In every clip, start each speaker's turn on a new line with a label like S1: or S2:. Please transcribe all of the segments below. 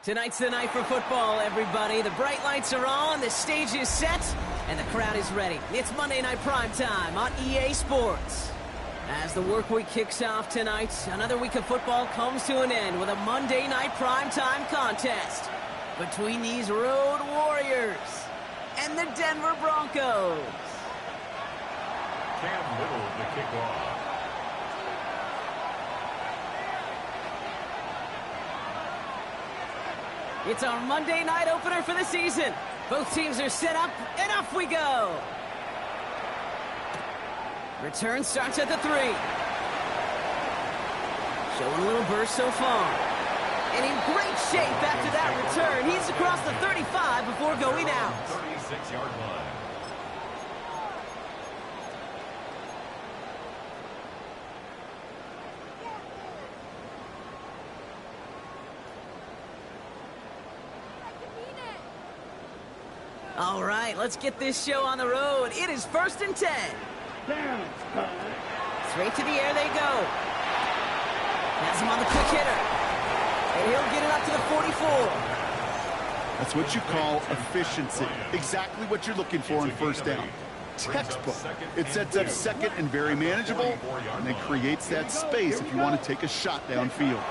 S1: Tonight's the night for football, everybody. The bright lights are on, the stage is set, and the crowd is ready. It's Monday Night Primetime on EA Sports. As the work week kicks off tonight, another week of football comes to an end with a Monday Night Primetime contest between these Road Warriors and the Denver Broncos.
S2: Cam Little to kick off.
S1: It's our Monday night opener for the season. Both teams are set up, and off we go. Return starts at the 3. Showing a little burst so far. And in great shape after that return. He's across the 35 before going out.
S2: 36-yard line.
S1: All right, let's get this show on the road. It is 1st and 10. Straight to the air they go. Has him on the quick hitter. And he'll get it up to the 44.
S3: That's what you call efficiency. Exactly what you're looking for in first down. Textbook. It sets up second and very manageable, and it creates that space if you want to take a shot downfield.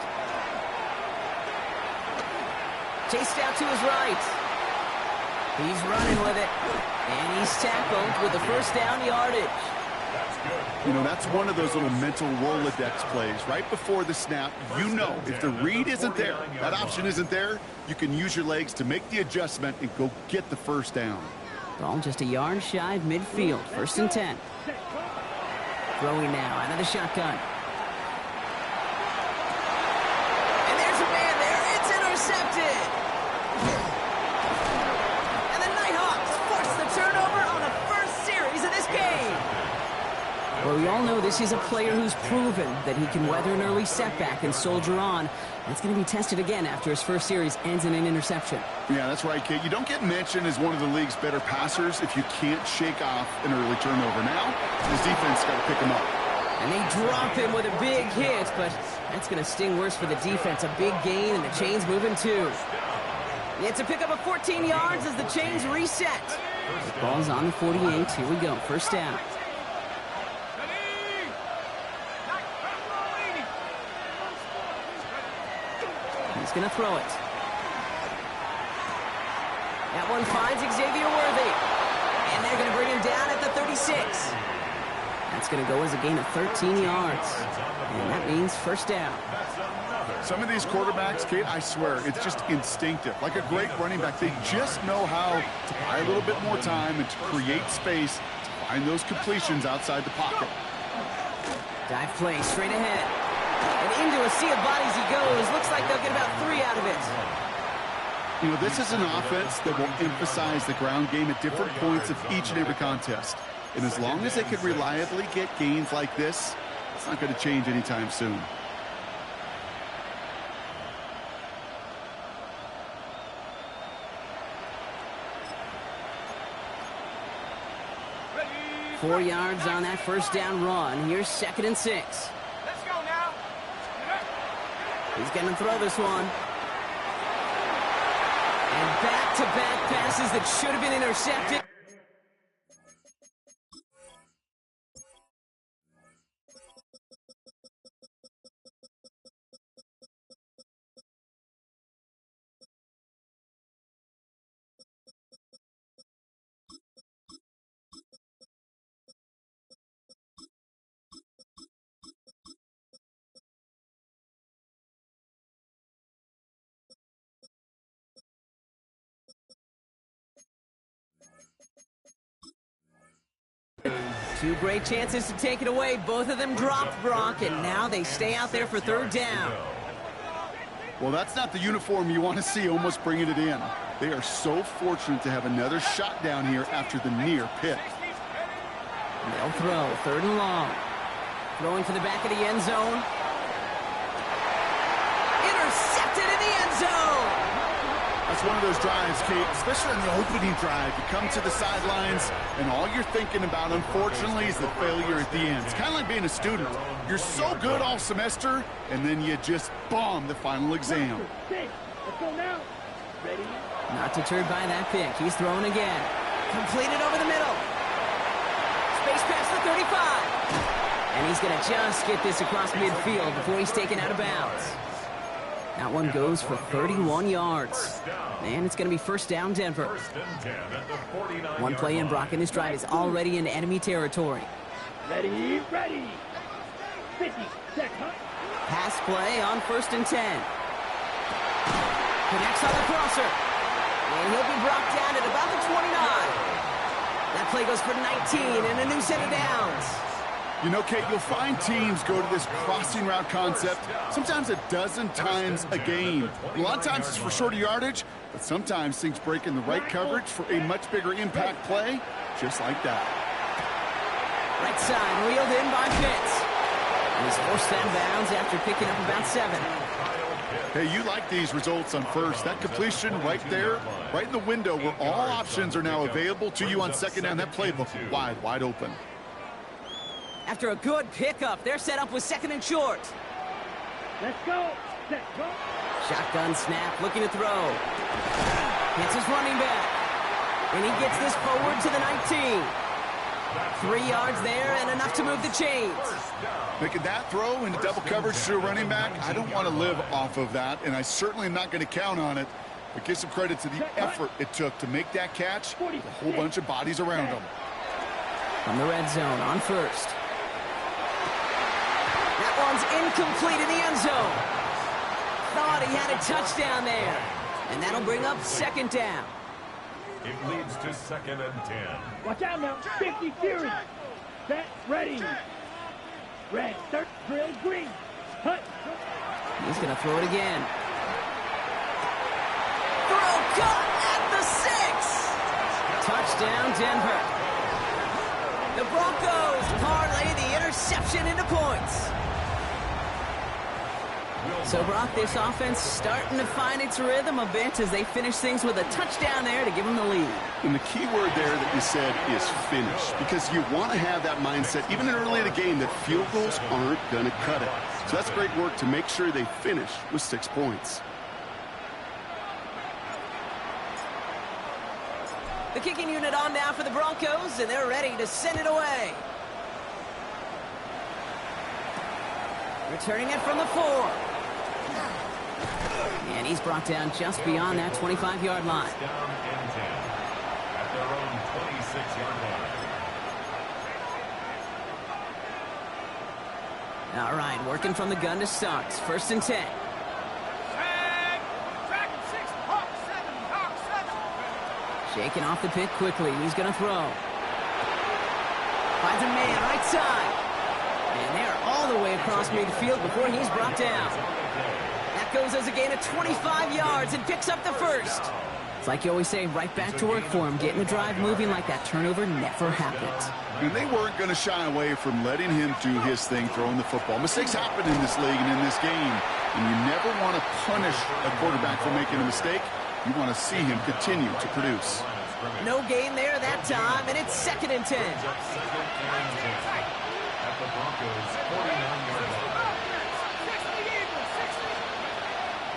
S1: Chased out to his right. He's running with it, and he's tackled with the first down yardage.
S3: You know, that's one of those little mental Rolodex plays. Right before the snap, you know if the read isn't there, that option isn't there, you can use your legs to make the adjustment and go get the first down.
S1: Ball just a yard shy of midfield, 1st and 10. Throwing now out of the shotgun. And there's a man there. It's intercepted. Well, we all know this is a player who's proven that he can weather an early setback and soldier on. That's going to be tested again after his first series ends in an interception.
S3: Yeah, that's right, Kate. You don't get mentioned as one of the league's better passers if you can't shake off an early turnover. Now, his defense got to pick him up.
S1: And they drop him with a big hit, but that's going to sting worse for the defense. A big gain, and the chain's moving too. It's a pickup of 14 yards as the chains reset. The ball's on the 48. Here we go. First down. He's going to throw it. That one finds Xavier Worthy. And they're going to bring him down at the 36. That's going to go as a gain of 13 yards. And that means first down.
S3: Some of these quarterbacks, Kate, I swear, it's just instinctive. Like a great running back, they just know how to buy a little bit more time and to create space to find those completions outside the pocket.
S1: Dive play straight ahead. And into a sea of bodies he goes. Looks like they'll get about 3 out of it.
S3: You know, this is an offense that will emphasize the ground game at different points of each and every contest. And as long as they can reliably get gains like this, it's not going to change anytime soon.
S1: Ready. 4 yards on that first down run. Here's 2nd and 6. He's going to throw this one. And back-to-back passes that should have been intercepted. Two great chances to take it away. Both of them dropped, Brock, and now they stay out there for 3rd down.
S3: Well, that's not the uniform you want to see almost bringing it in. They are so fortunate to have another shot down here after the near pick.
S1: They'll throw, 3rd and long. Throwing to the back of the end zone. Intercepted in the end zone.
S3: That's one of those drives, Kate, especially on the opening drive. You come to the sidelines, and all you're thinking about, unfortunately, is the failure at the end. It's kind of like being a student. You're so good all semester, and then you just bomb the final exam.
S4: Let's go now. Ready?
S1: Not deterred by that pick. He's throwing again. Completed over the middle. Space pass to 35. And he's going to just get this across midfield before he's taken out of bounds. That one goes for 31 yards. And it's going to be first down, Denver. One play in, Brock, and his drive is already in enemy territory.
S4: Ready, ready. 50 seconds.
S1: Pass play on 1st and 10. Connects on the crosser. And he'll be brought down at about the 29. That play goes for 19 and a new set of downs.
S3: You know, Kate, you'll find teams go to this crossing route concept sometimes a dozen times a game. A lot of times it's for shorter yardage, but sometimes things break in the right coverage for a much bigger impact play, just like that.
S1: Right side, reeled in by Pitts. And he's forced out of bounds after picking up about 7.
S3: Hey, you like these results on first. That completion right there, right in the window where all options are now available to you on second down. That playbook wide open.
S1: After a good pickup, they're set up with 2nd and short.
S4: Let's go. Set, go.
S1: Shotgun snap, looking to throw. Hits his running back. And he gets this forward to the 19. 3 yards there and enough to move the chains.
S3: Making that throw into double coverage to a running back, I don't want to live off of that, and I certainly am not going to count on it. But give some credit to the effort it took to make that catch. A whole bunch of bodies around him.
S1: From the red zone on 1st. That one's incomplete in the end zone. Thought he had a touchdown there. And that'll bring up 2nd down.
S2: It leads to 2nd and 10.
S4: Watch out now. 50 Fury. Set, ready. Red, start, drill, green. Hut.
S1: He's going to throw it again. Throw caught at the 6. Touchdown, Denver. The Broncos parlay the interception into points. So, Brock, this offense starting to find its rhythm a bit as they finish things with a touchdown there to give them the lead.
S3: And the key word there that you said is finish, because you want to have that mindset, even early in the game, that field goals aren't going to cut it. So that's great work to make sure they finish with 6 points.
S1: The kicking unit on now for the Broncos, and they're ready to send it away. Returning it from the 4. And he's brought down just beyond that 25-yard line.
S2: Down and 10 at their own 26-yard line.
S1: All right, working from the gun to start. 1st and 10. Shaking off the pick quickly. He's going to throw. Finds a man right side. And they're all the way across midfield before he's brought down. That goes as a gain of 25 yards and picks up the 1st. It's like you always say, right back to work for him. Getting the drive moving like that turnover never happened.
S3: And they weren't going to shy away from letting him do his thing, throwing the football. Mistakes happen in this league and in this game. And you never want to punish a quarterback for making a mistake. You want to see him continue to produce.
S1: No gain there that time, and it's 2nd and 10.
S2: At the Broncos' 49-yard line.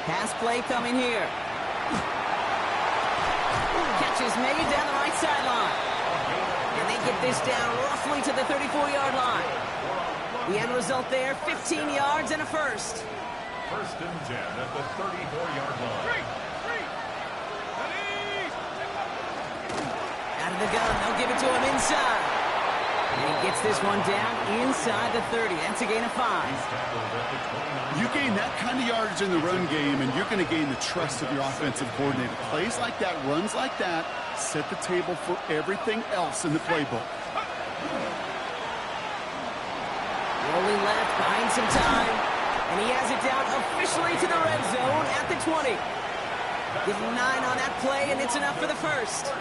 S1: Pass play coming here. Catch is made down the right sideline. And they get this down roughly to the 34-yard line. The end result there, 15 yards and a 1st.
S2: 1st and 10 at the 34-yard line.
S1: Out of the gun, they'll give it to him inside. And he gets this one down inside the 30. That's a gain of 5.
S3: You gain that kind of yardage in the run game, and you're going to gain the trust of your offensive coordinator. Plays like that, runs like that, set the table for everything else in the playbook.
S1: Rolling left, buying some time. And he has it down officially to the red zone at the 20. Give him 9 on that play, and it's enough for the 1st.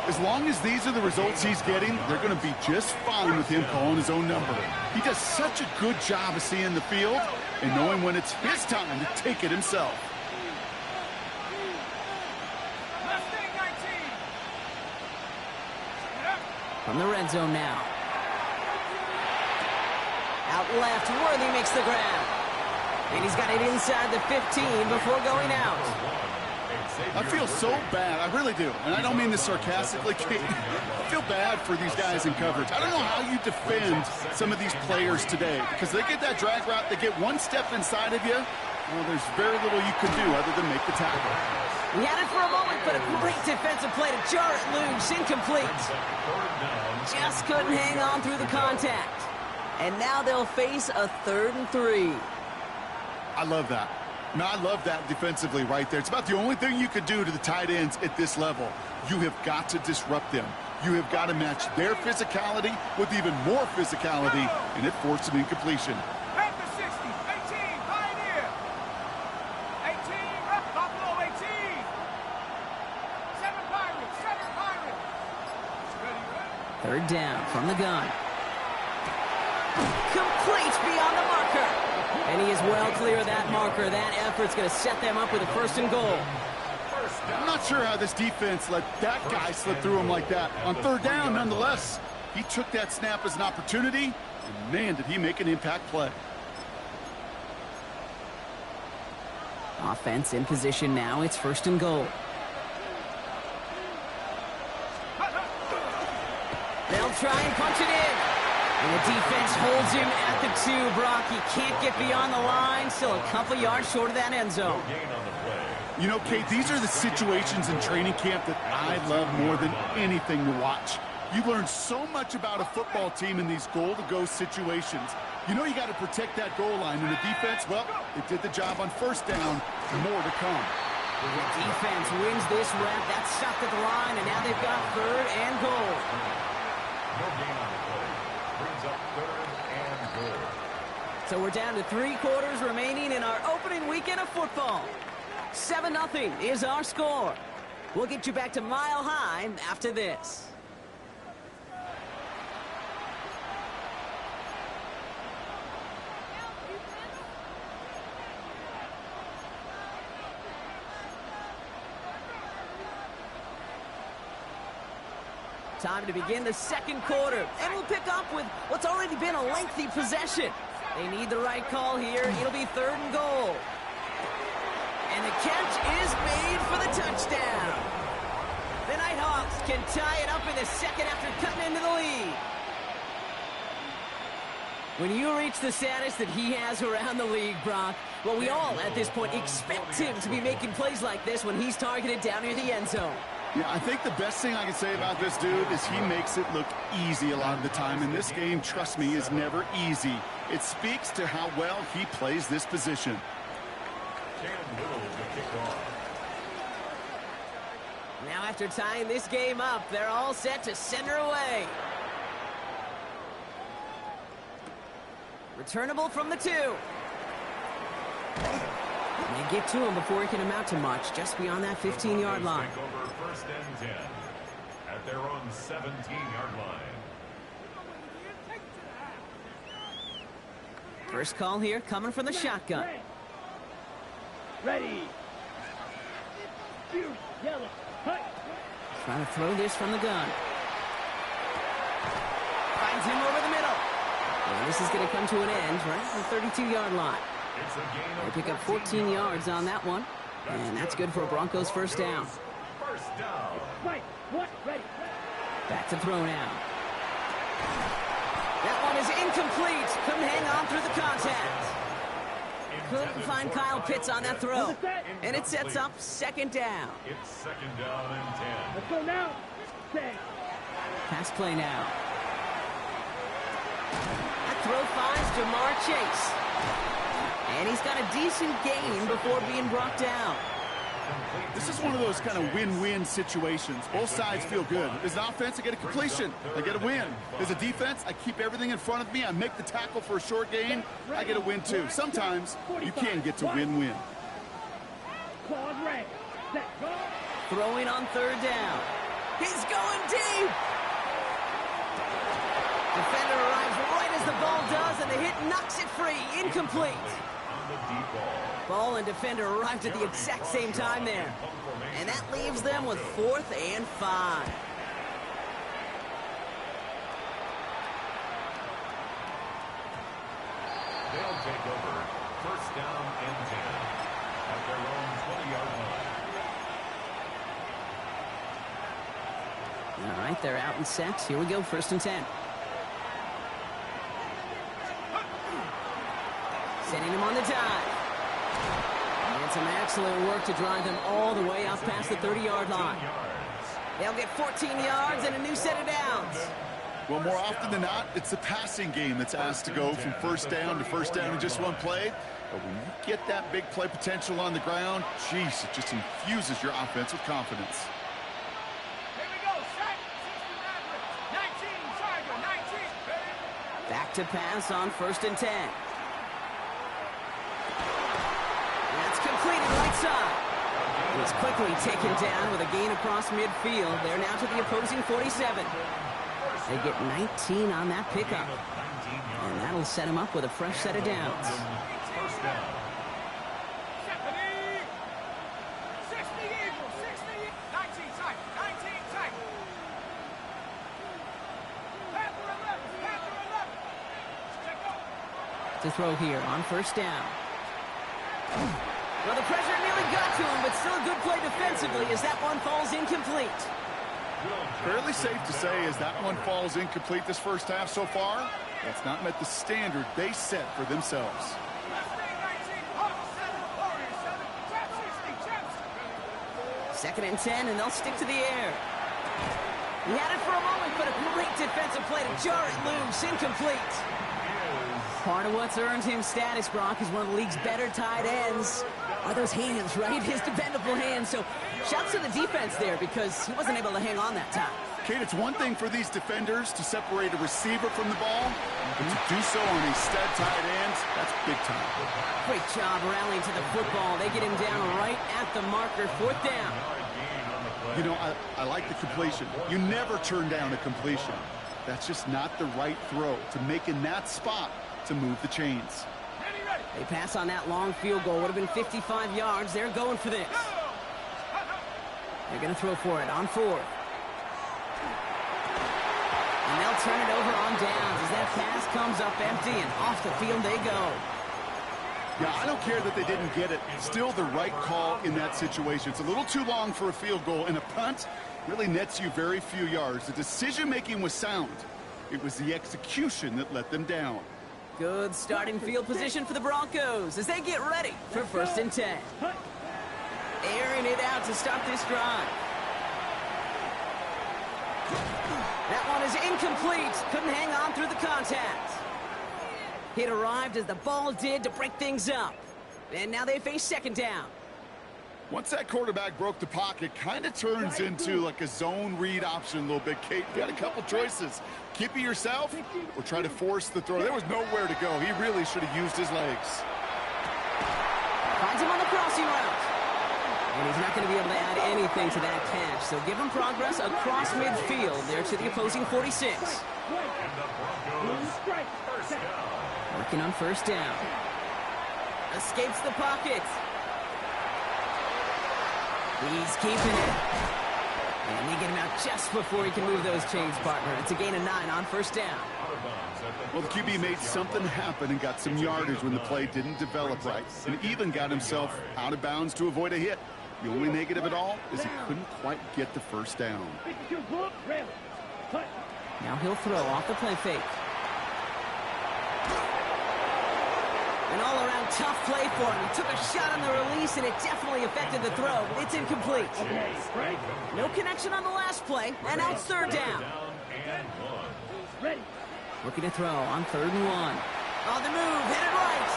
S3: As long as these are the results he's getting, they're going to be just fine with him calling his own number. He does such a good job of seeing the field and knowing when it's his time to take it himself.
S1: From the red zone now. Out left, Worthy makes the grab. And he's got it inside the 15 before going out.
S3: I feel so bad. I really do. And I don't mean this sarcastically. I feel bad for these guys in coverage. I don't know how you defend some of these players today because they get that drag route, they get one step inside of you. Well, there's very little you can do other than make the tackle.
S1: He had it for a moment, but a great defensive play to jar it loose. Incomplete. Just couldn't hang on through the contact. And now they'll face a 3rd and 3.
S3: I love that. No, I love that defensively right there. It's about the only thing you could do to the tight ends at this level. You have got to disrupt them. You have got to match their physicality with even more physicality, and it forced an incompletion.
S5: At the 60, 18, Pioneer. 18, Buffalo 18. 7 Pirates, 7 Pirates. Ready.
S1: 3rd down from the gun. Complete beyond the marker. And he is well clear of that marker. That effort's going to set them up with a 1st and goal.
S3: I'm not sure how this defense let that guy slip through him like that. On 3rd down, nonetheless, he took that snap as an opportunity, and man, did he make an impact play.
S1: Offense in position now. It's 1st and goal. They'll try and punch it in. And the defense holds him at the 2, Brock. He can't get beyond the line. Still a couple yards short of that end zone.
S3: You know, Kate, these are the situations in training camp that I love more than anything to watch. You learn so much about a football team in these goal-to-go situations. You know you got to protect that goal line. And the defense, well, they did the job on 1st down. More to come.
S1: The defense wins this rep. That's stopped at the line, and now they've got 3rd and goal.
S2: No gain on the play. Brings up 3rd and goal.
S1: So we're down to 3 quarters remaining in our opening weekend of football. 7-0 is our score. We'll get you back to Mile High after this. Time to begin the 2nd quarter, and we'll pick up with what's already been a lengthy possession. They need the right call here. It'll be 3rd and goal. And the catch is made for the touchdown. The Nighthawks can tie it up in the 2nd after cutting into the lead. When you reach the status that he has around the league, Brock, well, we all at this point expect him to be making plays like this when he's targeted down near the end zone.
S3: Yeah, I think the best thing I can say about this dude is he makes it look easy a lot of the time. And this game, trust me, is never easy. It speaks to how well he plays this position.
S1: Now after tying this game up, they're all set to send her away. Returnable from the 2. They get to him before he can amount to much, just beyond that 15-yard line.
S2: Take over 1st and 10 at their own 17-yard line.
S1: First call here coming from the shotgun.
S4: Ready. Yellow.
S1: Trying to throw this from the gun. Finds him over the middle. And this is going to come to an end right at the 32-yard line. They pick up 14 yards on that one. And that's good for a Broncos 1st down.
S2: First down.
S4: Right. What? Ready.
S1: Back to throw now. That one is incomplete. Couldn't hang on through the contact. Couldn't find Kyle Pitts on that throw. And it sets up 2nd down.
S2: It's 2nd down and 10.
S4: Let's go now. Set.
S1: Pass play now. That throw finds Jamar Chase. And he's got a decent gain before being brought down.
S3: This is one of those kind of win-win situations. Both sides feel good. As an offense, I get a completion. I get a win. As a defense, I keep everything in front of me. I make the tackle for a short gain. I get a win, too. Sometimes you can get to win-win.
S1: Throwing on 3rd down. He's going deep. Defender arrives right as the ball does, and the hit knocks it free. Incomplete. Ball and defender arrived at the exact same time there. And that leaves them with 4th and 5.
S2: They'll take over First down and 10 at their own 20-yard line.
S1: All right, they're out and set. Here we go, first and 10. Sending him on the dive. And some excellent work to drive them all the way out past the 30-yard line. They'll get 14 yards and a new set of downs.
S3: Well, more often than not, it's the passing game that's asked to go from first down to first down in just one play. But when you get that big play potential on the ground, geez, it just infuses your offense with confidence.
S5: Here we go, set. 60 Mavericks. 19, Tiger, 19.
S1: Back to pass on first and 10. That's completed right side. It's quickly taken down with a gain across midfield. They're now to the opposing 47. They get 19 on that pickup. And that'll set them up with a fresh set of downs.
S2: First down.
S5: 70. 60 Eagles. 60. 19 tight. 19 tight. Panther 11. Panther 11. Check out.
S1: To throw here on first down. Well, the pressure nearly got to him, but still a good play defensively as that one falls incomplete.
S3: Fairly safe to say as that one falls incomplete this first half so far, that's not met the standard they set for themselves.
S1: Second and 10, and they'll stick to the air. He had it for a moment, but a great defensive play to jar it loose, incomplete. Part of what's earned him status, Brock, is one of the league's better tight ends. Are those hands, right? His dependable hands. So shouts to the defense there because he wasn't able to hang on that time.
S3: Kate, it's one thing for these defenders to separate a receiver from the ball, but to do so on a stud tight end, that's big time.
S1: Great job rallying to the football. They get him down right at the marker, fourth down.
S3: You know, I like the completion. You never turn down a completion. That's just not the right throw to make in that spot to move the chains.
S1: They pass on that long field goal. Would have been 55 yards. They're going for this. They're going to throw for it on fourth. And they'll turn it over on downs as that pass comes up empty, and off the field they go.
S3: Yeah, I don't care that they didn't get it. Still the right call in that situation. It's a little too long for a field goal, and a punt really nets you very few yards. The decision-making was sound. It was the execution that let them down.
S1: Good starting field position for the Broncos as they get ready for first and 10. Airing it out to start this drive. That one is incomplete. Couldn't hang on through the contact. It arrived as the ball did to break things up. And now they face second down.
S3: Once that quarterback broke the pocket, kind of turns into like a zone read option a little bit, Kate. You got a couple choices. Keep it yourself or try to force the throw. There was nowhere to go. He really should have used his legs.
S1: Finds him on the crossing route. And he's not going to be able to add anything to that catch. So give him progress across midfield there to the opposing 46. Working on first down. Escapes the pocket. He's keeping it. And they get him out just before he can move those chains, partner. It's a gain of 9 on first down.
S3: Well, the QB made something happen and got some yardage when the play didn't develop right. And even got himself out of bounds to avoid a hit. The only negative at all is he couldn't quite get the first down.
S1: Now he'll throw off the play fake. An all-around tough play for him. He took a shot on the release, and it definitely affected the throw. It's incomplete. No connection on the last play, and now it's third down. Looking to throw on 3rd and 1. On the move, hit it right.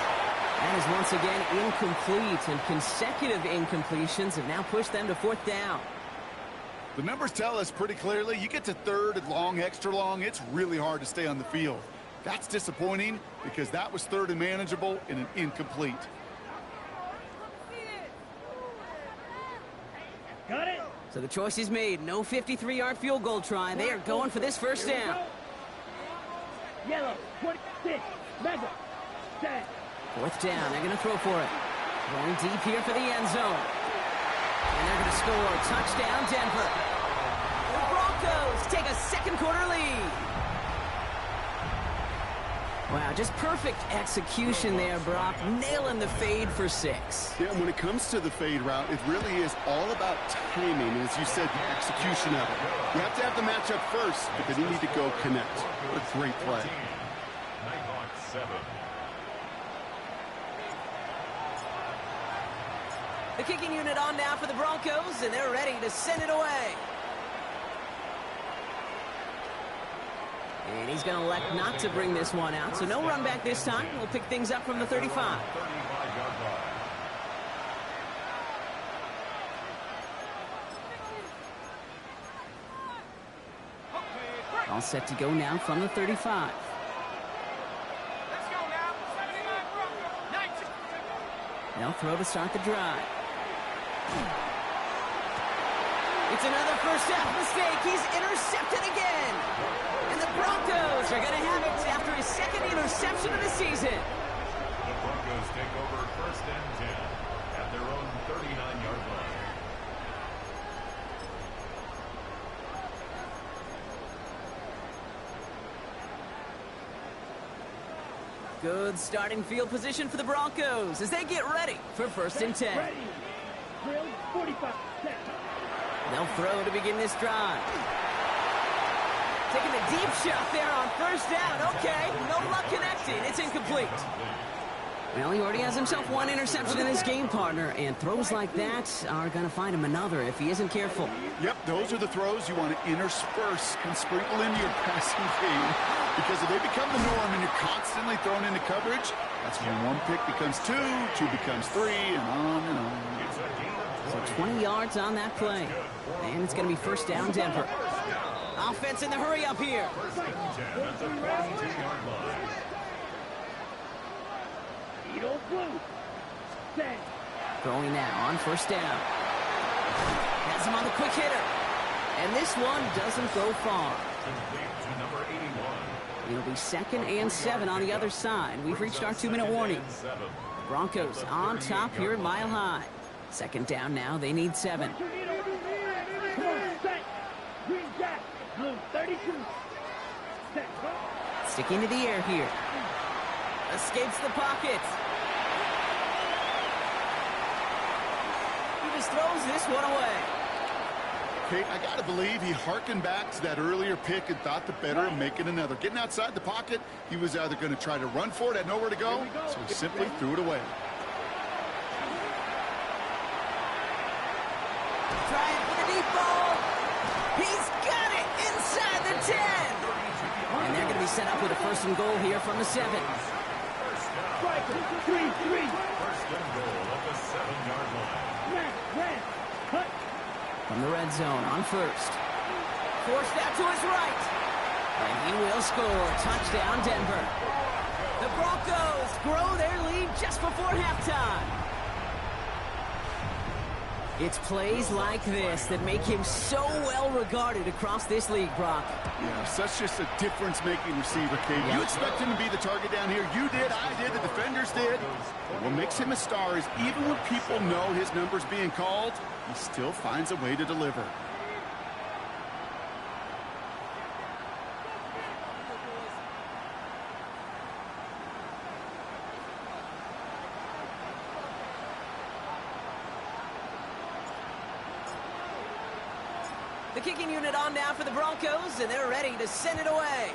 S1: That is once again incomplete, and consecutive incompletions have now pushed them to 4th down.
S3: The numbers tell us pretty clearly, you get to 3rd and long, extra long, it's really hard to stay on the field. That's disappointing because that was 3rd and manageable and an incomplete.
S4: Got it.
S1: So the choice is made. No 53-yard field goal try. They are going for this first down.
S4: Yellow, 26, mega, set.
S1: 4th down. They're going to throw for it. Going deep here for the end zone. And they're going to score. Touchdown, Denver. The Broncos take a second quarter lead. Wow, just perfect execution there, Brock. Nailing the fade for 6.
S3: Yeah, and when it comes to the fade route, it really is all about timing. As you said, the execution of it. You have to have the matchup first, but then you need to go connect. What a great play.
S2: Nighthawks 7.
S1: The kicking unit on now for the Broncos, and they're ready to send it away. And he's going to elect not to bring this one out, so no run back this time. We'll pick things up from the 35.
S2: 35-yard line.
S1: All set to go now from the 35.
S5: Let's go now. 79 Broncos. 19.
S1: They'll throw to start the drive. It's another first half mistake. He's intercepted again. And the Broncos are going to have it after his second interception of the season.
S2: The Broncos take over 1st and 10 at their own 39-yard line.
S1: Good starting field position for the Broncos as they get ready for 1st and 10.
S4: Ready. Drill 45 seconds.
S1: They'll throw to begin this drive. Taking a deep shot there on 1st down. Okay, no luck connecting. It's incomplete. Well, he already has himself one interception in his game, partner, and throws like that are going to find him another if he isn't careful.
S3: Yep, those are the throws you want to intersperse and sprinkle into your passing game. Because if they become the norm and you're constantly thrown into coverage, that's when one pick becomes 2, 2 becomes 3, and on and on.
S1: So 20 yards on that play. And it's going to be 1st down, Denver. Offense in the hurry up here.
S2: 1st and 10 at the 42-yard line.
S4: Edo blue. Set.
S1: Throwing now on 1st down. Has him on the quick hitter. And this one doesn't go far.
S2: Complete to number 81.
S1: It'll be 2nd and 7 on the other side. We've reached our 2-minute warning. Broncos on top here at Mile High. 2nd down now. They need 7.
S4: Come on, set. Green jack. Blue 32. Set.
S1: Sticking to the air here. Escapes the pocket. He just throws this one away.
S3: Okay, I got to believe he harkened back to that earlier pick and thought the better of making another. Getting outside the pocket, he was either going to try to run for it, had nowhere to go, so he simply threw it away.
S1: Trying for the deep ball. He's got it inside the 10. And they're going to be set up with a 1st and goal here from the 7.
S4: Striker. 3-3.
S2: 1st and goal at the 7-yard line.
S4: Red. Cut.
S1: From the red zone on 1st. Forced out to his right. And he will score. Touchdown, Denver. The Broncos grow their lead just before halftime. It's plays like this that make him so well regarded across this league, Brock.
S3: Yeah, such just a difference-making receiver, Kate. You expect him to be the target down here. You did, I did, the defenders did. But what makes him a star is even when people know his number's being called, he still finds a way to deliver.
S1: The kicking unit on now for the Broncos, and they're ready to send it away.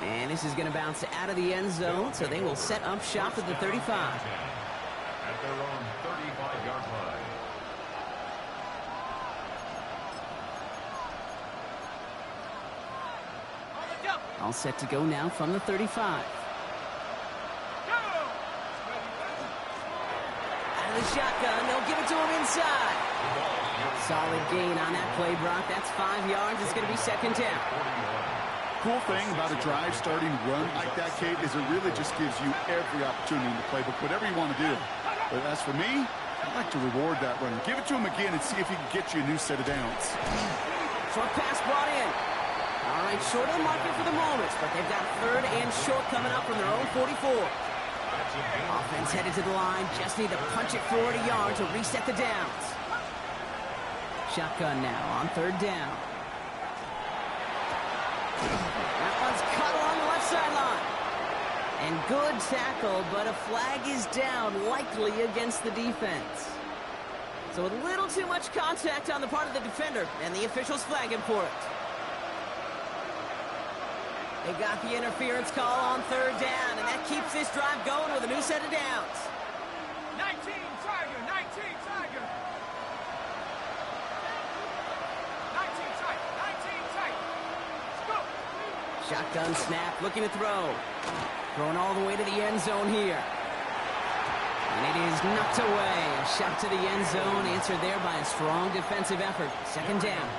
S1: And this is going to bounce out of the end zone, so they will set up shop at the 35.
S2: At their own 35-yard line.
S1: All set to go now from the 35. The shotgun, they'll give it to him inside. Solid gain on that play, Brock. That's 5 yards. It's going to be 2nd down.
S3: Cool thing about a drive starting run like that, Kate, is it really just gives you every opportunity in the playbook, whatever you want to do. But as for me, I'd like to reward that run. Give it to him again and see if he can get you a new set of downs.
S1: Short pass brought in. All right, short of the market for the moment, but they've got 3rd and short coming up from their own 44. Offense headed to the line. Just need to punch it forward a yard to reset the downs. Shotgun now on 3rd down. That one's cut along the left sideline. And good tackle, but a flag is down, likely against the defense. So a little too much contact on the part of the defender, and the officials flag him for it. They got the interference call on third down, and that keeps this drive going with a new set of downs.
S5: 19 Tiger, 19 Tiger. 19 tight, 19 tight. Let's go.
S1: Shotgun snap, looking to throw. Throwing all the way to the end zone here. And it is knocked away. A shot to the end zone, answered there by a strong defensive effort. Second down.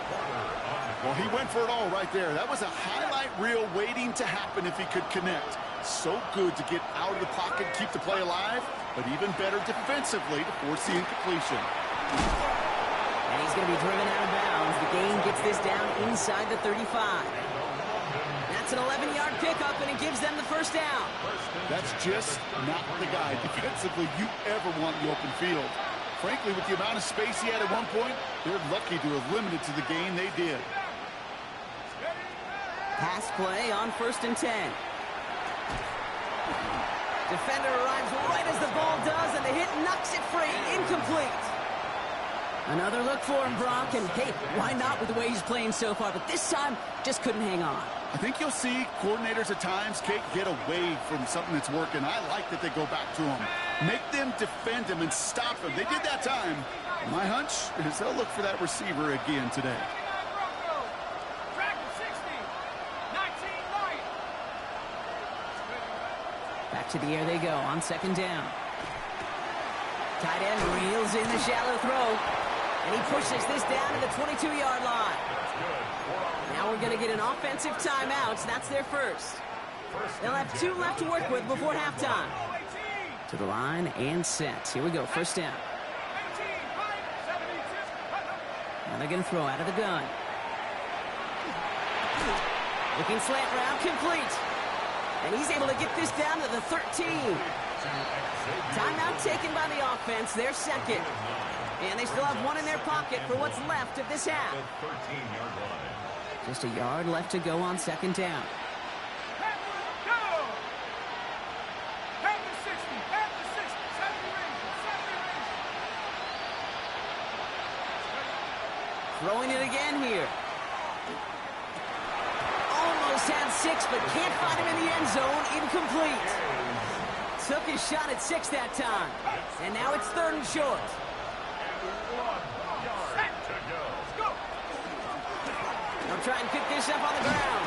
S3: Well, he went for it all right there. That was a highlight reel waiting to happen if he could connect. So good to get out of the pocket, keep the play alive, but even better defensively to force the incompletion.
S1: And he's going to be driven out of bounds. The gain gets this down inside the 35. That's an 11-yard pickup, and it gives them the first down.
S3: That's just not the guy defensively you ever want in the open field. Frankly, with the amount of space he had at one point, they're lucky to have limited to the gain they did.
S1: Pass play on 1st and 10. Defender arrives right as the ball does, and the hit knocks it free. Incomplete. Another look for him, Brock, and hey, why not with the way he's playing so far? But this time, just couldn't hang on.
S3: I think you'll see coordinators at times, Kate, get away from something that's working. I like that they go back to him. Make them defend him and stop him. They did that time. My hunch is they'll look for that receiver again today.
S1: Back to the air they go on second down. Tight end reels in the shallow throw. And he pushes this down to the 22-yard line. Now we're going to get an offensive timeout. So that's their first. They'll have 2 left to work with before halftime. To the line and set. Here we go, first down. Now they're going to throw out of the gun. Looking slant route, complete. And he's able to get this down to the 13. Timeout taken by the offense, their second. And they still have 1 in their pocket for what's left of this half. Just a yard left to go on second down. Throwing it again here. Almost had 6, but can't find him in the end zone. Incomplete. Took his shot at 6 that time. And now it's 3rd and short. They'll try and pick this up on the ground.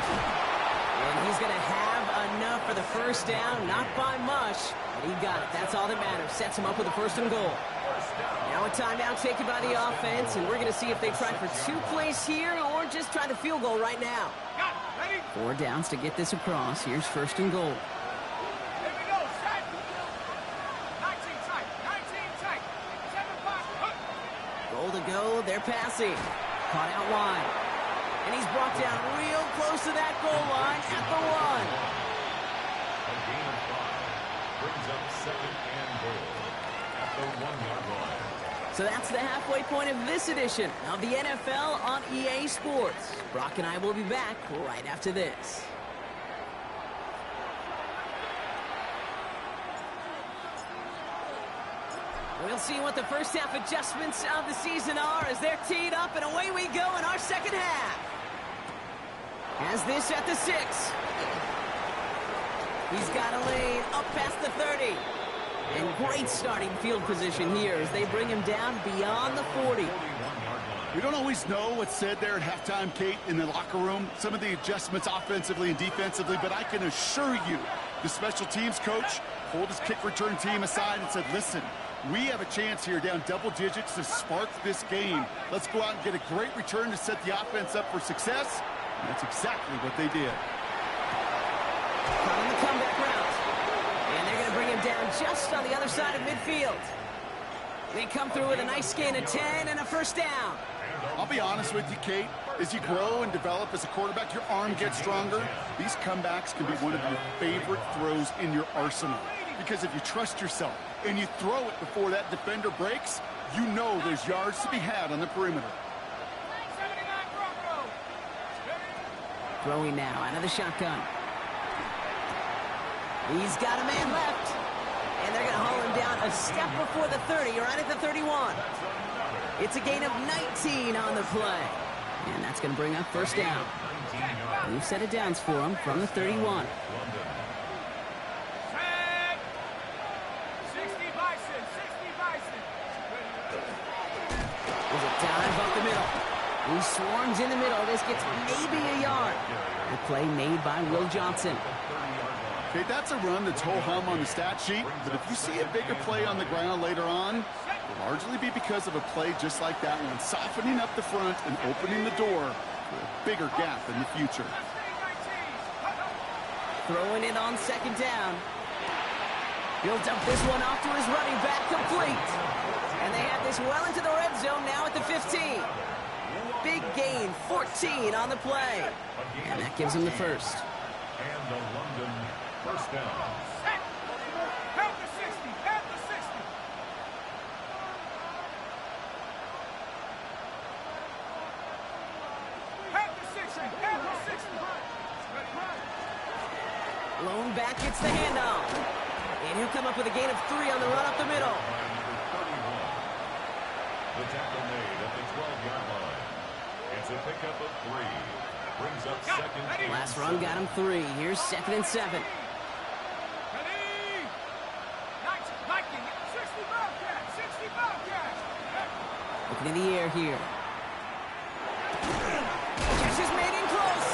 S1: And he's going to have enough for the first down. Not by much, but he got it. That's all that matters. Sets him up with a 1st and goal. Now a timeout taken by the offense, and we're going to see if they try for 2 plays here or just try the field goal right now. 4 downs to get this across. Here's 1st and goal. Goal to go. They're passing. Caught out wide. And he's brought down real close to that goal line at the 1.
S2: A gain of 5 brings up 2nd and goal at the 1-yard line.
S1: So that's the halfway point of this edition of the NFL on EA Sports. Brock and I will be back right after this. We'll see what the first half adjustments of the season are as they're teed up, and away we go in our second half. Has this at the 6. He's got a lane up past the 30. And great starting field position here as they bring him down beyond the 40.
S3: We don't always know what's said there at halftime, Kate, in the locker room. Some of the adjustments offensively and defensively, but I can assure you the special teams coach pulled his kick return team aside and said, listen, we have a chance here down double digits to spark this game. Let's go out and get a great return to set the offense up for success. And that's exactly what they did.
S1: On the comeback route. And they're going to bring him down just on the other side of midfield. They come through with a nice gain of 10 and a first down.
S3: I'll be honest with you, Kate. As you grow and develop as a quarterback, your arm gets stronger. These comebacks can be one of your favorite throws in your arsenal. Because if you trust yourself and you throw it before that defender breaks, you know there's yards to be had on the perimeter.
S1: Throwing now out of the shotgun. He's got a man left. And they're going to haul him down a step before the 30, right at the 31. It's a gain of 19 on the play. And that's going to bring up first down. New set of downs for him from the 31.
S5: Set. 60 Bison, 60 Bison.
S1: There's a dive up the middle. He swarms in the middle. This gets maybe a yard. The play made by Will Johnson.
S3: Okay, that's a run that's ho-hum on the stat sheet, but if you see a bigger play on the ground later on, it'll largely be because of a play just like that one, softening up the front and opening the door for a bigger gap in the future.
S1: Throwing it on second down. He'll dump this one off to his running back, complete. And they have this well into the red zone now at the 15. Big gain, 14 on the play. And that gives him the first.
S2: And the London first down.
S5: Set. Help the 60, help the 60. Help the 60, help the 60.
S1: Lone back gets the handoff. And he'll come up with a gain of 3 on the run up the middle.
S2: The tackle made at the 12-yard line. It's a pickup of 3. Brings up second.
S1: Last run got him 3. Here's 2nd and 7.
S5: Ready? 19, 60 Bobcats, 60 Bobcats.
S1: Looking in the air here. Catch is made in close.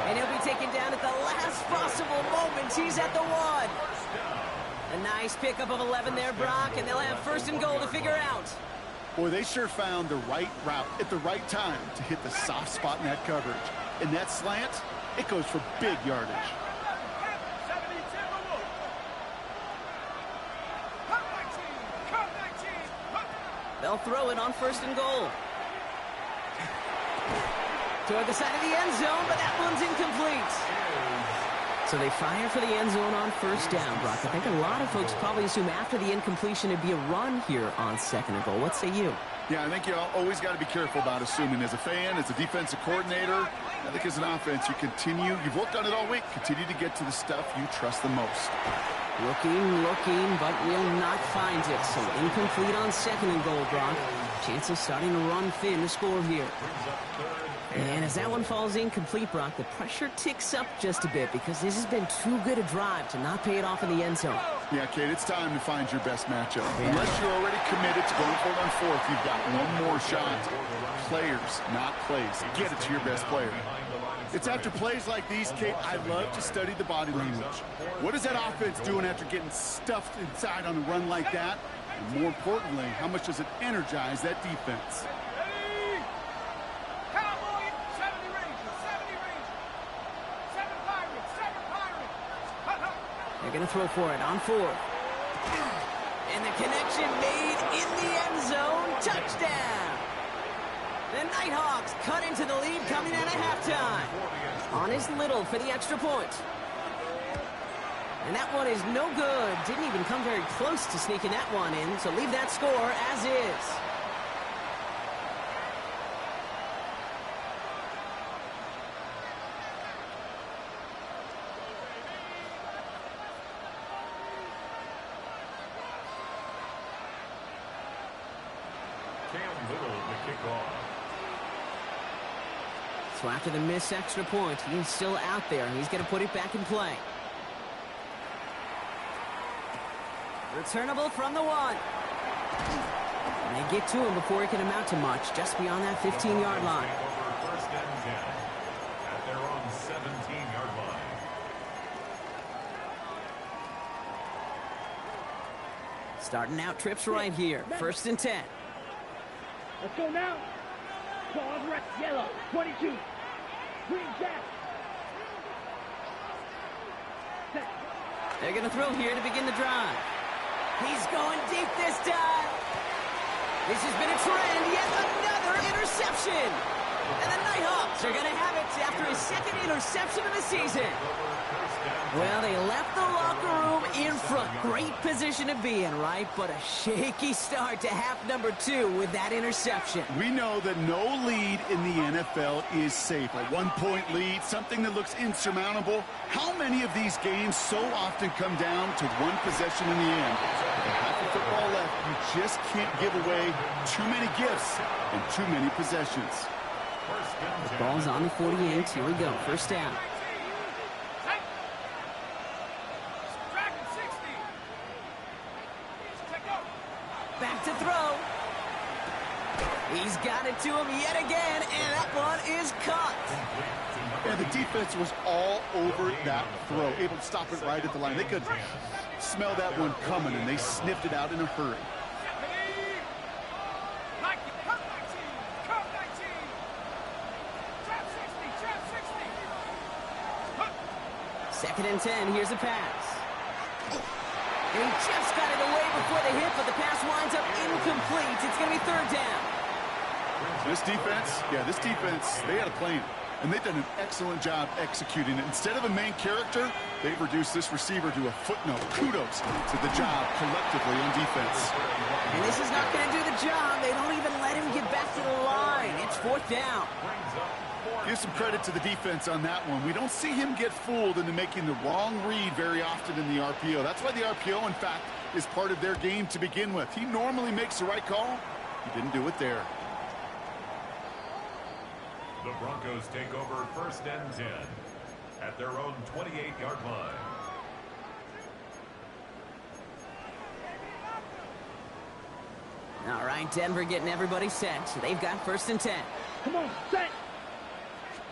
S1: And he'll be taken down at the last possible moment. He's at the 1. A nice pickup of 11 there, Brock, and they'll have first and goal to figure out.
S3: Boy, they sure found the right route at the right time to hit the soft spot in that coverage. And that slant, it goes for big yardage.
S5: 70 Timberwolves. Come 19, come 19.
S1: They'll throw it on first and goal. Toward the side of the end zone, but that one's incomplete. So they fire for the end zone on first down, Brock. I think a lot of folks probably assume after the incompletion it'd be a run here on second and goal. What say you?
S3: Yeah, I think you always got to be careful about assuming. As a fan, as a defensive coordinator, I think as an offense, you've worked on it all week, continue to get to the stuff you trust the most.
S1: Looking, but will not find it. So incomplete on second and goal, Brock. Chances starting to run thin to score here. And as that one falls incomplete, Brock, the pressure ticks up just a bit because this has been too good a drive to not pay it off in the end zone.
S3: Yeah, Kate, it's time to find your best matchup. Yeah. Unless you're already committed to going for it on fourth, you've got one more shot. Players, not plays. Get it to your best player. It's after plays like these, Kate, I love to study the body language. What is that offense doing after getting stuffed inside on a run like that? And more importantly, how much does it energize that defense?
S5: Ready? Cowboy, 70 Rangers, 70 Rangers. 7 Pirates, 7 Pirates.
S1: They're going to throw for it on fourth. And the connection made in the end zone. Touchdown. The Nighthawks cut into the lead coming out of halftime. On is Little for the extra point. And that one is no good. Didn't even come very close to sneaking that one in. So leave that score as is.
S2: Cam Little to kick off.
S1: So after the missed extra point, he's still out there. He's going to put it back in play. Returnable from the 1. And they get to him before he can amount to much, just beyond that 15-yard line.
S2: First and 10 at their own 17-yard line.
S1: Starting out trips right here. First and 10.
S4: Let's go now. Pause right. Yellow. 22. Green jack. Set.
S1: They're going to throw here to begin the drive. He's going deep this time. This has been a trend. Yet another interception. And the Nighthawks are going to have it after his second interception of the season. Well, they left the locker room in front. Great position to be in, right? But a shaky start to half number 2 with that interception.
S3: We know that no lead in the NFL is safe. A one-point lead, something that looks insurmountable. How many of these games so often come down to one possession in the end? With half of football left, you just can't give away too many gifts and too many possessions.
S1: The ball's on the 48. Here we go. First down. Back to throw. He's got it to him yet again, and that one is caught.
S3: And the defense was all over that throw, able to stop it right at the line. They could smell that one coming, and they sniffed it out in a hurry.
S1: Second and 10, here's a pass. And he just got it away before the hit, but the pass winds up incomplete. It's going to be third down.
S3: This defense, they had a plan. And they've done an excellent job executing it. Instead of a main character, they've reduced this receiver to a footnote. Kudos to the job collectively on defense.
S1: And this is not going to do the job. They don't even let him get back to the line. It's fourth down.
S3: Give some credit to the defense on that one. We don't see him get fooled into making the wrong read very often in the RPO. That's why the RPO, in fact, is part of their game to begin with. He normally makes the right call. He didn't do it there.
S2: The Broncos take over first and 10 at their own 28-yard line.
S1: All right, Denver getting everybody set. So they've got first and 10.
S4: Come on, set.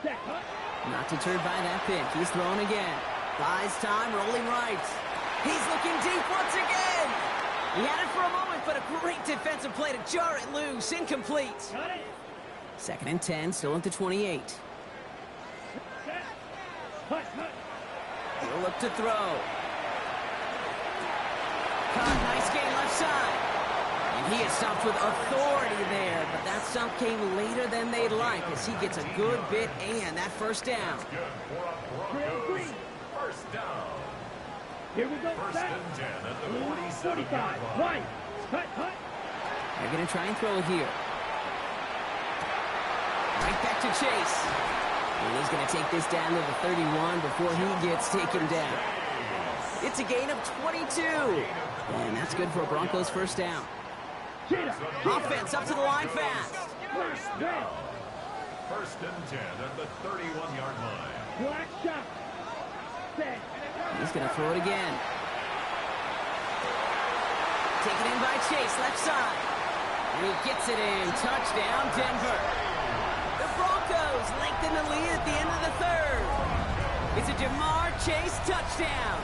S4: Set, huh?
S1: Not deterred by that pick. He's throwing again. Buys time, rolling right. He's looking deep once again. He had it for a moment, but a great defensive play to jar it loose. Incomplete.
S4: Got it.
S1: Second and 10, still at the 28.
S4: Set. Hut, hut.
S1: He'll look to throw. Caught, nice gain left side. And he is stopped with authority there, but that stop came later than they'd like as he gets a good bit and that first down.
S2: First down.
S4: Here we go,
S2: First
S4: set.
S2: and 10 at the 47-yard
S4: 45.
S2: line.
S4: Right. Hut, hut.
S1: They're going to try and throw it here. Right back to Chase. And he's going to take this down to the 31 before he gets taken down. It's a gain of 22. And that's good for a Broncos first down. Offense up to the line fast.
S2: First down. First and 10 at the 31-yard line.
S4: Black shot. Set.
S1: He's going to throw it again. Taken in by Chase, left side. And he gets it in. Touchdown, Denver. The Broncos lengthen the lead at the end of the third. It's a Jamar Chase touchdown.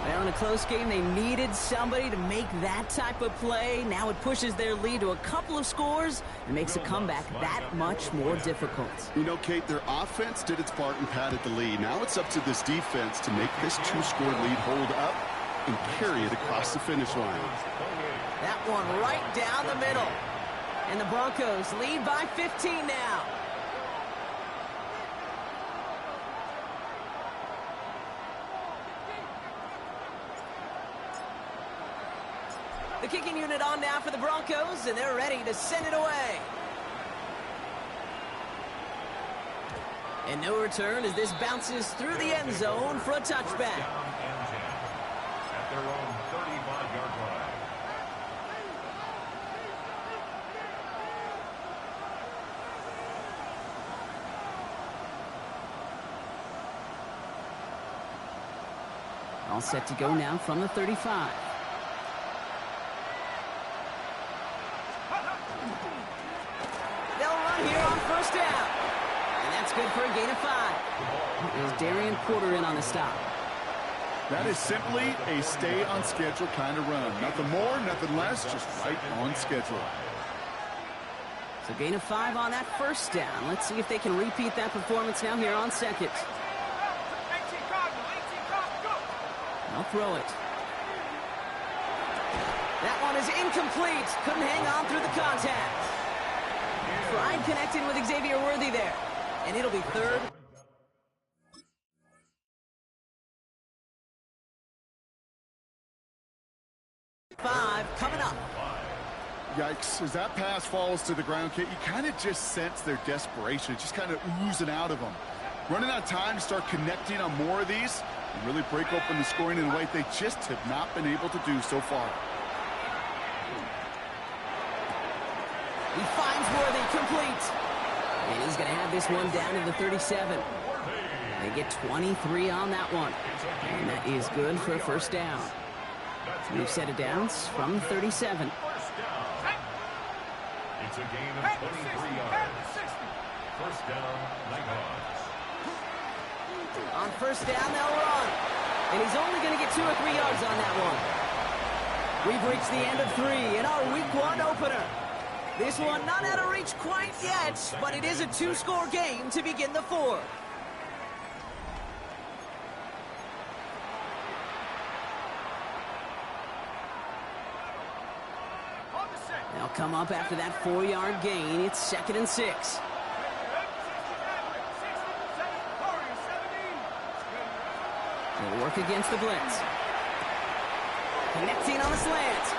S1: Well, in a close game, they needed somebody to make that type of play. Now it pushes their lead to a couple of scores and makes a comeback that much more difficult.
S3: You know, Kate, their offense did its part and padded the lead. Now it's up to this defense to make this two-score lead hold up and carry it across the finish line.
S1: That one right down the middle. And the Broncos lead by 15 now. The kicking unit on now for the Broncos, and they're ready to send it away. And no return as this bounces through the end zone for a touchback.
S2: At their own 35-yard line.
S1: All set to go now from the 35. They'll run here on first down. And that's good for a gain of 5. There's Darian Porter in on the stop.
S3: That is simply a stay-on-schedule kind of run. Nothing more, nothing less, just right on schedule.
S1: So gain of 5 on that first down. Let's see if they can repeat that performance now here on second.
S5: 18 Cardinal, 18 Cardinal, go!
S1: I'll throw it. That one is incomplete. Couldn't hang on through the contact. tried connecting with Xavier Worthy there. And it'll be third. Five coming up.
S3: Yikes, as that pass falls to the ground, Kate, you kind of just sense their desperation. It's just kind of oozing out of them. Running out of time to start connecting on more of these and really break open the scoring in a way they just have not been able to do so far.
S1: He finds Worthy, complete. And he's going to have this one down to the 37. They get 23 on that one. And that is good for a first down. We've set it downs from 37.
S2: It's a gain of 23 yards. First down, Nighthawks.
S1: On first down, they'll run. And he's only going to get 2 or 3 yards on that one. We've reached the end of 3 in our Week 1 opener. This one not out of reach quite yet, but it is a 2-score game to begin the 4th. They'll come up after that 4-yard gain. It's 2nd and 6. They'll work against the blitz. Connecting on the slant.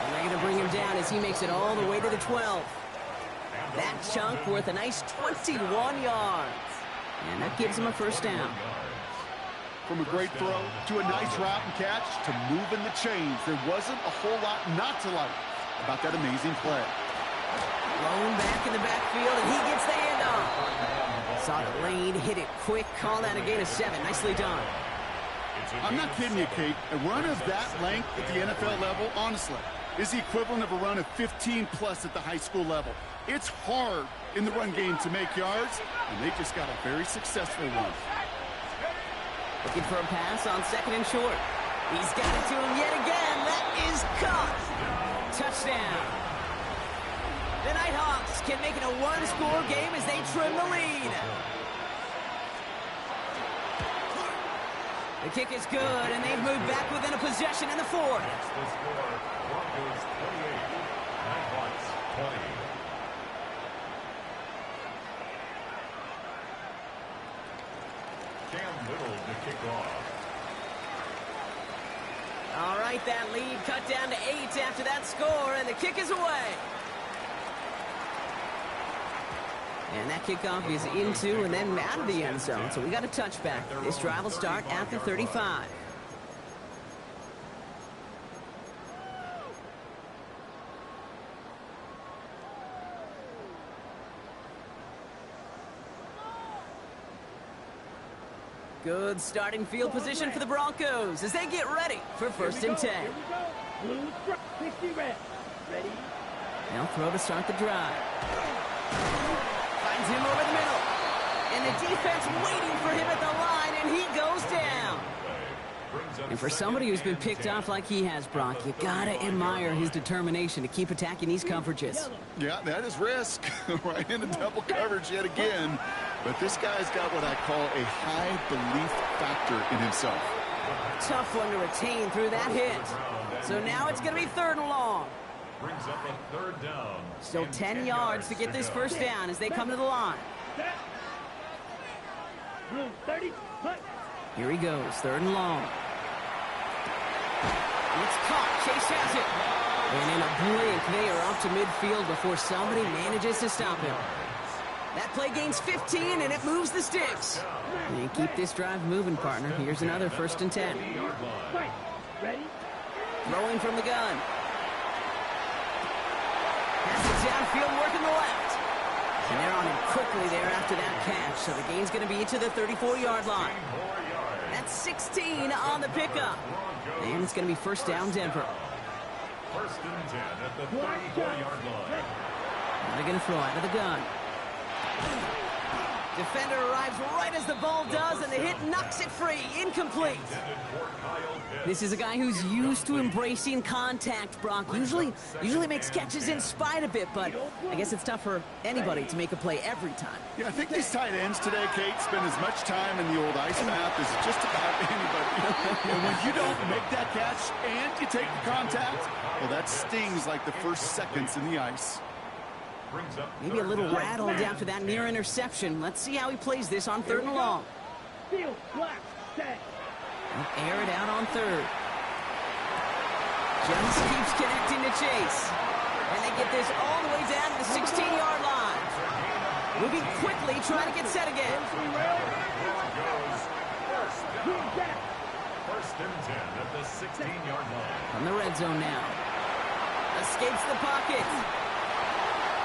S1: And they're going to bring him down as he makes it all the way to the 12. That chunk worth a nice 21 yards. And that gives him a first down.
S3: From a great throw to a nice route and catch to moving the chains, there wasn't a whole lot not to like about that amazing play.
S1: Blown back in the backfield, and he gets the handoff. Saw the lane, hit it quick, call that a gain of 7. Nicely done.
S3: I'm not kidding you, Kate. A run of that length at the NFL level, honestly, is the equivalent of a run of 15-plus at the high school level. It's hard in the run game to make yards, and they just got a very successful one.
S1: Looking for a pass on 2nd and short. He's got it to him yet again. That is caught. Touchdown. The Nighthawks can make it a 1-score game as they trim the lead. The kick is good, and they've moved back within a possession in the 4th.
S2: That's the score. Broncos 28, Nighthawks 20. Cam Little to kick off.
S1: All right, that lead cut down to 8 after that score, and the kick is away. And that kickoff is into and then out of the end zone, so we got a touchback. This drive will start at the 35. Good starting field position for the Broncos as they get ready for 1st and 10.
S4: Here we go. Blue strike, 60 red. Ready?
S1: They'll throw to start the drive. Finds him over the middle. And the defense waiting for him at the line, and he goes down. And for somebody who's been picked off like he has, Brock, you gotta admire his determination to keep attacking these coverages.
S3: Yeah, that is risk. Right into double coverage yet again. But this guy's got what I call a high belief factor in himself.
S1: Tough one to retain through that hit. So now it's going to be 3rd and long.
S2: Brings up a 3rd down.
S1: Still 10 yards to get this first down as they come to the line.
S4: Blue 30, put.
S1: Here he goes, 3rd and long. It's caught. Chase has it. And in a blink, they are up to midfield before somebody manages to stop him. That play gains 15, and it moves the sticks. And keep this drive moving, partner. Here's another 1st and 10.
S4: Right. Ready?
S1: Throwing from the gun. Pass it downfield, working the left. And they're on him quickly there after that catch. So the gain's going to be to the 34-yard line. That's 16 on the pickup. And it's going to be 1st down, Denver.
S2: 1st and 10 at the 34-yard line.
S1: Now they're going to throw out of the gun. Defender arrives right as the ball does, and the hit knocks it free. Incomplete. This is a guy who's used to embracing contact, Brock. Usually makes catches in spite of it, but I guess it's tough for anybody to make a play every time.
S3: Yeah, I think these tight ends today, Kate, spend as much time in the old ice map as just about anybody. And when you don't make that catch and you take the contact, well, that stings like the first seconds in the ice.
S2: brings up
S1: Maybe a
S2: third
S1: little
S2: down.
S1: rattled after that near interception. Let's see how he plays this on 3rd and long.
S4: Field, block, set.
S1: He'll air it out on 3rd. Just keeps connecting to Chase. And they get this all the way down to the 16-yard line. Moving quickly, trying to get set again.
S2: First and 10 at the 16-yard line.
S1: From the red zone now. Escapes the pocket.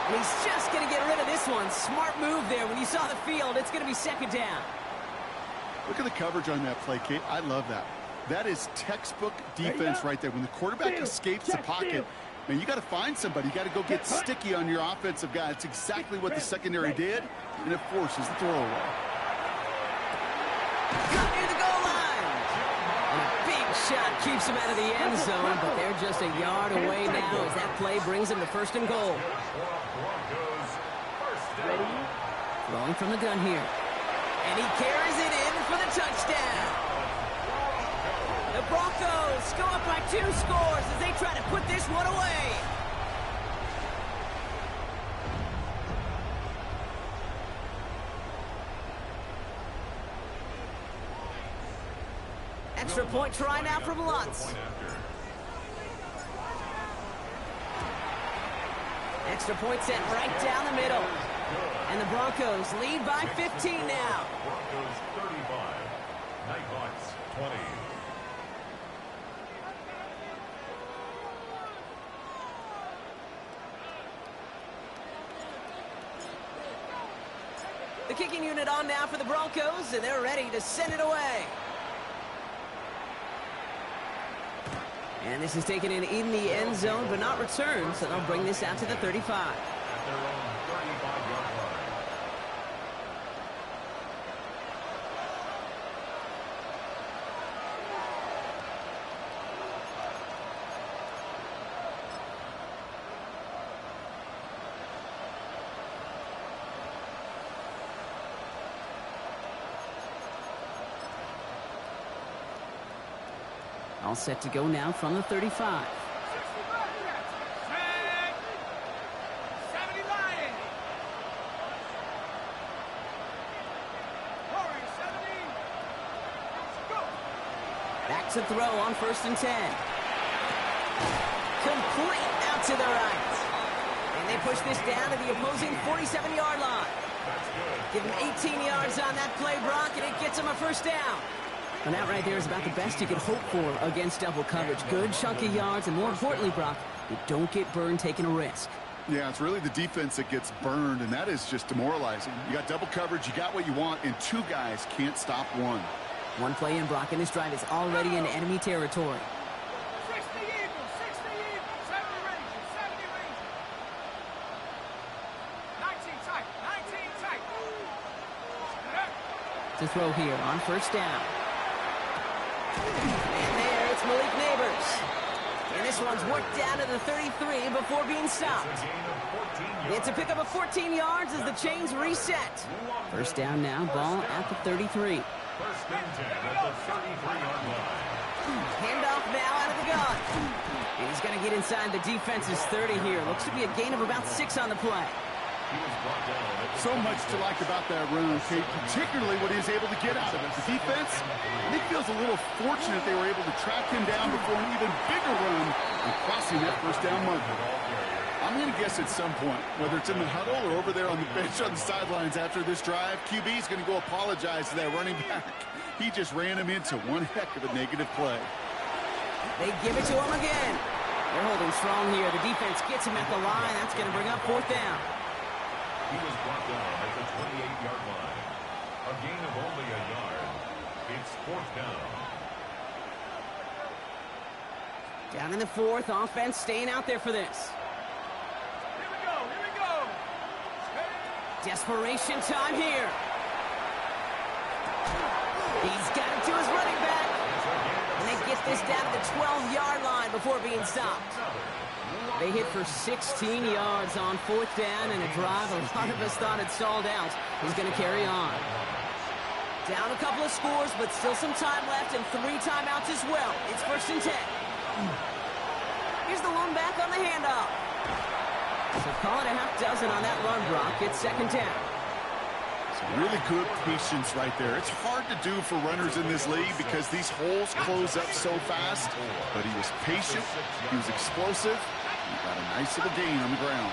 S1: And he's just going to get rid of this one. Smart move there. When you saw the field, it's going to be 2nd down.
S3: Look at the coverage on that play, Kate. I love that. That is textbook defense right there. When the quarterback escapes the pocket, man, you got to find somebody. You got to go get sticky on your offensive guy. It's exactly what the secondary did, and it forces the throwaway.
S1: Cut near the goal line. And a big shot keeps him out of the end zone, but they're just a yard away now as that play brings him to 1st and goal. Throwing from the gun here. And he carries it in for the touchdown. The Broncos go up by 2 scores as they try to put this one away. Extra point try now from Lutz. Extra point set right down the middle. And the Broncos lead by 15 now.
S2: Broncos 35, Nighthawks 20.
S1: The kicking unit on now for the Broncos, and they're ready to send it away. And this is taken in the end zone, but not returned, so they'll bring this out to the 35.
S2: At their own 35-yard line.
S1: All set to go now from the 35.
S5: 70 Lions. Roaring 70. Go.
S1: Back to throw on 1st and 10. Complete out to the right. And they push this down to the opposing 47-yard line. Give him 18 yards on that play, Brock, and it gets him a 1st down. And that right there is about the best you could hope for against double coverage. Good chunky yards, and more importantly, Brock, you don't get burned taking a risk.
S3: Yeah, it's really the defense that gets burned, and that is just demoralizing. You got double coverage, you got what you want, and 2 guys can't stop one.
S1: One play in, Brock, and this drive is already in enemy territory.
S5: 60 Eagles, 60 Eagles, 70 Rangers, 70 Rangers. 19 tight, 19 tight.
S1: To throw here on 1st down. And there, it's Malik Neighbors. And this one's worked down to the 33 before being stopped. It's a pickup of 14 yards as the chains reset. 1st down now, ball at the 33.
S2: 1st and 10 at the 33-yard line.
S1: Handoff now out of the gun. And he's going to get inside the defense's 30 here. Looks to be a gain of about 6 on the play.
S3: So much to like about that run, Kate, particularly what he was able to get out of it. The defense, I think, feels a little fortunate they were able to track him down before an even bigger run and crossing that 1st down marker. I'm going to guess at some point, whether it's in the huddle or over there on the bench on the sidelines after this drive, QB is going to go apologize to that running back. He just ran him into one heck of a negative play.
S1: They give it to him again. They're holding strong here. The defense gets him at the line. That's going to bring up 4th down.
S2: He was brought down at the 28-yard line. A gain of only a yard. It's 4th down.
S1: Down in the 4th, offense staying out there for this.
S5: Here we go, here we go.
S1: Desperation time here. He's got it to his running back. And they get this down to the 12-yard line before being stopped. They hit for 16 yards on 4th down, and a drive a lot of us thought had stalled out is going to carry on. Down a couple of scores, but still some time left and 3 timeouts as well. It's 1st and 10. Here's the one back on the handoff. So call it a half dozen on that run, Brock. It's second down.
S3: Really good patience right there. It's hard to do for runners in this league because these holes close up so fast. But he was patient. He was explosive. He got a nice little gain on the ground.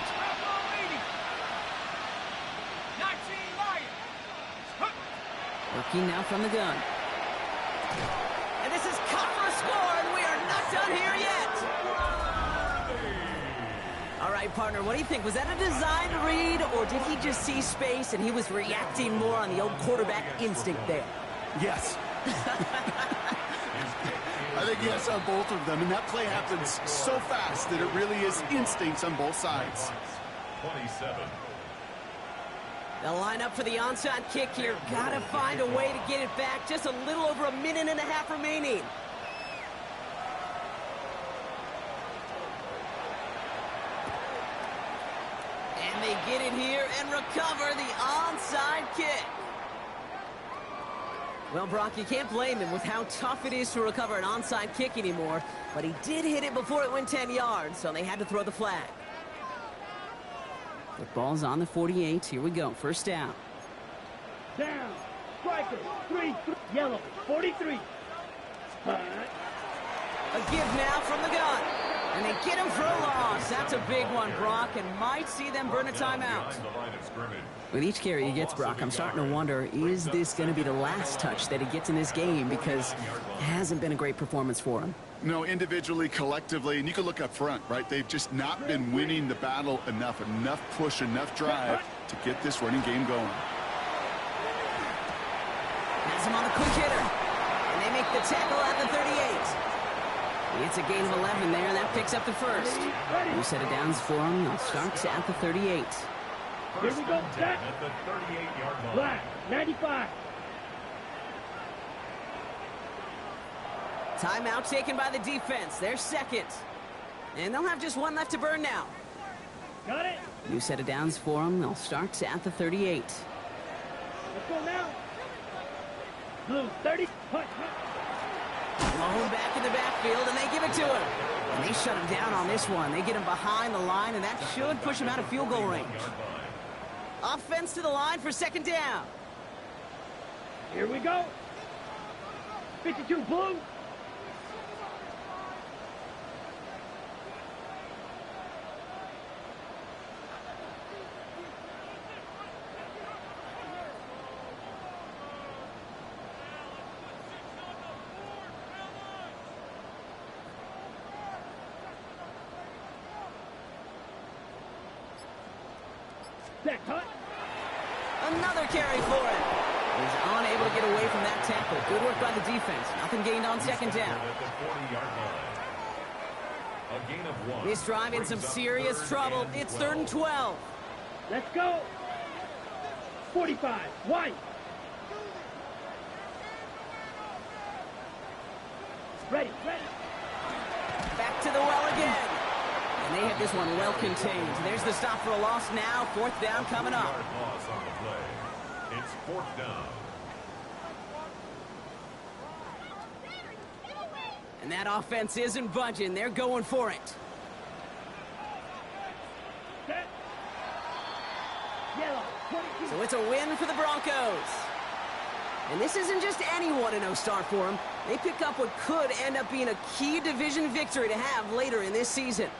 S1: Working now from the gun. And this is caught for a score, and we are not done here yet. All right, partner, what do you think? Was that a design read, or did he just see space and he was reacting more on the old quarterback instinct there?
S3: Yes. I think yes on both of them, and that play happens so fast that it really is instincts on both sides.
S2: 27.
S1: They'll line up for the onside kick here. Gotta find a way to get it back. Just a little over a minute and a half remaining. And they get it here and recover the onside kick. Well, Brock, you can't blame him with how tough it is to recover an onside kick anymore. But he did hit it before it went 10 yards, so they had to throw the flag. The ball's on the 48. Here we go. First down.
S4: Down. Striker. 3. Yellow. 43. Punt.
S1: A give now from the gun. And they get him for a loss. That's a big one, Brock, and might see them burn a timeout. With each carry he gets, Brock, I'm starting to wonder, is this going to be the last touch that he gets in this game? Because it hasn't been a great performance for him.
S3: No, individually, collectively, and you can look up front, right? They've just not been winning the battle enough push, enough drive to get this running game going.
S1: Has him on the quick hitter. And they make the tackle at the 38. It's a gain of 11 there, and that picks up the first. New set of downs for him. They'll start at the 38.
S4: Here we go. Set.
S2: At the 38-yard line.
S4: Black. 95.
S1: Timeout taken by the defense. They're second. And they'll have just one left to burn now.
S4: Got it.
S1: New set of downs for them. They'll start at the 38.
S4: Let's go now. Blue. 30. Punt.
S1: Blown back in the backfield, and they give it to him. And they shut him down on this one. They get him behind the line, and that should push him out of field goal range. Offense to the line for second down.
S4: Here we go. 52 blue. Set. Cut.
S1: Another carry for him. He's unable to get away from that tackle. Good work by the defense. Nothing gained on second down.
S2: At the 40-yard line. A gain of 1.
S1: This drive in some serious trouble. It's 3rd and 12.
S4: Let's go. 45. White. Ready.
S1: Back to the well again. And they have this one well contained. There's the stop for a loss now. 4th down coming up.
S2: Loss on the play. It's 4th down.
S1: And that offense isn't budging. They're going for it.
S4: Set. Yellow. 22.
S1: So it's a win for the Broncos. And this isn't just any 1-0 start for them. They pick up what could end up being a key division victory to have later in this season.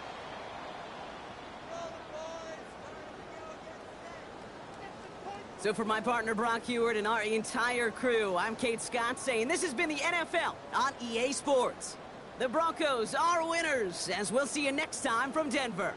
S1: So for my partner Brock Heward and our entire crew, I'm Kate Scott saying this has been the NFL on EA Sports. The Broncos are winners, as we'll see you next time from Denver.